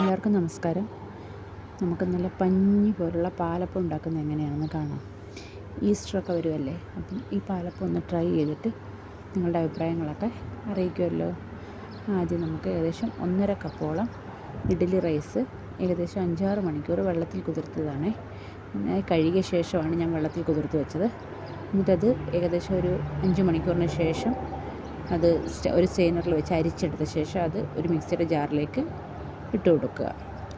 എല്ലാവർക്കും നമസ്കാരം. നമുക്ക് നല്ല പഞ്ഞി പോലുള്ള പാലപ്പം ഉണ്ടാക്കുന്നത് എങ്ങനെയാണെന്ന് കാണാം. ഈസ്റ്ററൊക്കെ വരുമല്ലേ, അപ്പം ഈ പാലപ്പം ഒന്ന് ട്രൈ ചെയ്തിട്ട് നിങ്ങളുടെ അഭിപ്രായങ്ങളൊക്കെ അറിയിക്കുമല്ലോ. ആദ്യം നമുക്ക് ഏകദേശം 1.5 കപ്പോളം ഇഡ്ഡലി റൈസ് ഏകദേശം 5-6 മണിക്കൂർ വെള്ളത്തിൽ കുതിർത്തതാണേ. കഴുകിയ ശേഷമാണ് ഞാൻ വെള്ളത്തിൽ കുതിർത്ത് വെച്ചത്. എന്നിട്ടത് ഏകദേശം ഒരു 5 മണിക്കൂറിന് ശേഷം അത് ഒരു സ്റ്റെയിനറിൽ വെച്ച് അരിച്ചെടുത്ത ശേഷം അത് ഒരു മിക്സിയുടെ ജാറിലേക്ക് ഇട്ട് കൊടുക്കുക.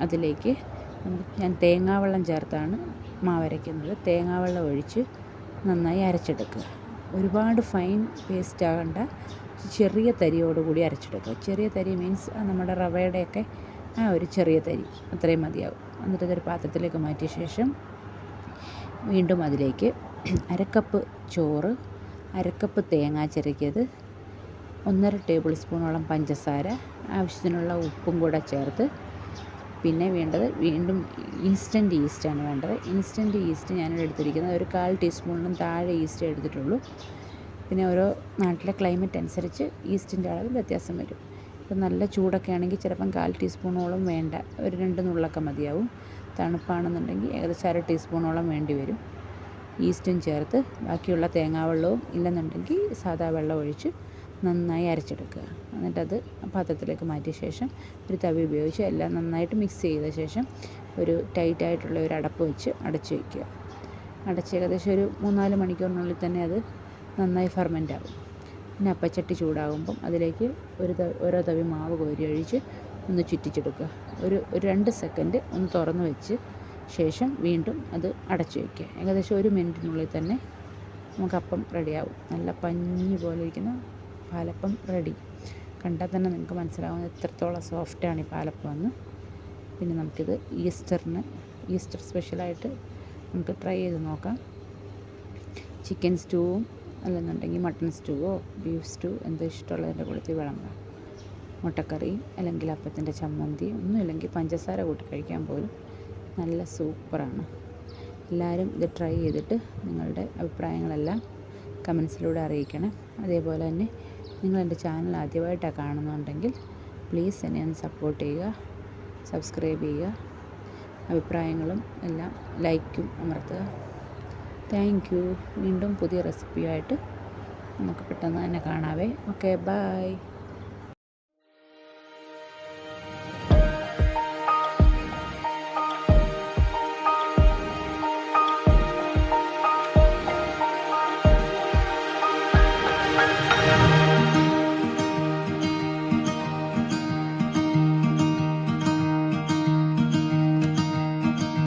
അതിലേക്ക് ഞാൻ തേങ്ങാവെള്ളം ചേർത്താണ് മാവരയ്ക്കുന്നത്. തേങ്ങാവെള്ളം ഒഴിച്ച് നന്നായി അരച്ചെടുക്കുക. ഒരുപാട് ഫൈൻ പേസ്റ്റ് ആകണ്ട, ചെറിയ തരിയോടുകൂടി അരച്ചെടുക്കുക. ചെറിയ തരി മീൻസ് നമ്മുടെ റവയുടെയൊക്കെ ആ ഒരു ചെറിയ തരി, അത്രയും മതിയാവും. എന്നിട്ട് ഇതൊരു പാത്രത്തിലേക്ക് മാറ്റിയ ശേഷം വീണ്ടും അതിലേക്ക് 1/2 കപ്പ് ചോറ്, 1/2 കപ്പ് തേങ്ങ ചിരകിയത്, 1.5 ടേബിൾ സ്പൂണോളം പഞ്ചസാര, ആവശ്യത്തിനുള്ള ഉപ്പും കൂടെ ചേർത്ത്, പിന്നെ വേണ്ടത് വീണ്ടും ഇൻസ്റ്റൻറ്റ് ഈസ്റ്റാണ് വേണ്ടത്. ഇൻസ്റ്റൻറ്റ് ഈസ്റ്റ് ഞാനിവിടെ എടുത്തിരിക്കുന്നത് ഒരു 1/4 ടീസ്പൂണിനും താഴെ ഈസ്റ്റേ എടുത്തിട്ടുള്ളൂ. പിന്നെ ഓരോ നാട്ടിലെ ക്ലൈമറ്റ് അനുസരിച്ച് ഈസ്റ്റിൻ്റെ അളവിൽ വ്യത്യാസം വരും. ഇപ്പം നല്ല ചൂടൊക്കെ ആണെങ്കിൽ ചിലപ്പം 1/4 ടീസ്പൂണോളം വേണ്ട, ഒരു 2 നുള്ളൊക്കെ മതിയാവും. തണുപ്പാണെന്നുണ്ടെങ്കിൽ ഏകദേശം 1/2 ടീസ്പൂണോളം വേണ്ടി വരും. ഈസ്റ്റും ചേർത്ത് ബാക്കിയുള്ള തേങ്ങാവെള്ളവും ഇല്ലെന്നുണ്ടെങ്കിൽ സാദാ വെള്ളം ഒഴിച്ച് നന്നായി അരച്ചെടുക്കുക. എന്നിട്ടത് പാത്രത്തിലേക്ക് മാറ്റിയ ശേഷം ഒരു തവി ഉപയോഗിച്ച് എല്ലാം നന്നായിട്ട് മിക്സ് ചെയ്ത ശേഷം ഒരു ടൈറ്റായിട്ടുള്ള ഒരു അടപ്പ് വെച്ച് അടച്ച് വയ്ക്കുക. അടച്ച് ഏകദേശം ഒരു 3-4 മണിക്കൂറിനുള്ളിൽ തന്നെ അത് നന്നായി ഫെർമെൻ്റ് ആകും. പിന്നെ അപ്പച്ചട്ടി ചൂടാകുമ്പം അതിലേക്ക് ഓരോ തവി മാവ് കോരി ഒഴിച്ച് ഒന്ന് ചുറ്റിച്ചെടുക്കുക. ഒരു 2 സെക്കൻഡ് ഒന്ന് തുറന്ന് വെച്ച് ശേഷം വീണ്ടും അത് അടച്ചു വയ്ക്കുക. ഏകദേശം 1 മിനിറ്റിനുള്ളിൽ തന്നെ നമുക്ക് അപ്പം റെഡിയാവും. നല്ല പഞ്ഞി പോലെ ഇരിക്കുന്ന പാലപ്പം റെഡി. കണ്ടാൽ തന്നെ നിങ്ങൾക്ക് മനസ്സിലാവുന്നത് എത്രത്തോളം സോഫ്റ്റാണ് ഈ പാലപ്പം എന്ന്. പിന്നെ നമുക്കിത് ഈസ്റ്റർ സ്പെഷ്യലായിട്ട് നമുക്ക് ട്രൈ ചെയ്ത് നോക്കാം. ചിക്കൻ സ്റ്റൂവും അല്ലെന്നുണ്ടെങ്കിൽ മട്ടൺ സ്റ്റൂവോ ബീഫ് സ്റ്റൂ എന്തോ ഇഷ്ടമുള്ളതിൻ്റെ കൂട്ടത്തിൽ വിളമ്പാം. മുട്ടക്കറിയും അല്ലെങ്കിൽ അപ്പത്തിൻ്റെ ചമ്മന്തിയും ഒന്നുമില്ലെങ്കിൽ പഞ്ചസാര കൂട്ടി കഴിക്കാൻ പോലും നല്ല സൂപ്പറാണ്. എല്ലാവരും ഇത് ട്രൈ ചെയ്തിട്ട് നിങ്ങളുടെ അഭിപ്രായങ്ങളെല്ലാം കമൻസിലൂടെ അറിയിക്കണം. അതേപോലെ തന്നെ നിങ്ങൾ എൻ്റെ ചാനൽ ആദ്യമായിട്ടാണ് കാണുന്നുണ്ടെങ്കിൽ പ്ലീസ് എന്നെ ഒന്ന് സപ്പോർട്ട് ചെയ്യുക, സബ്സ്ക്രൈബ് ചെയ്യുക. അഭിപ്രായങ്ങളും എല്ലാം ലൈക്കും അമർത്തുക. Thank you. വീണ്ടും പുതിയ റെസിപ്പിയായിട്ട് നമുക്ക് പെട്ടെന്ന് തന്നെ കാണാവേ. Okay, by.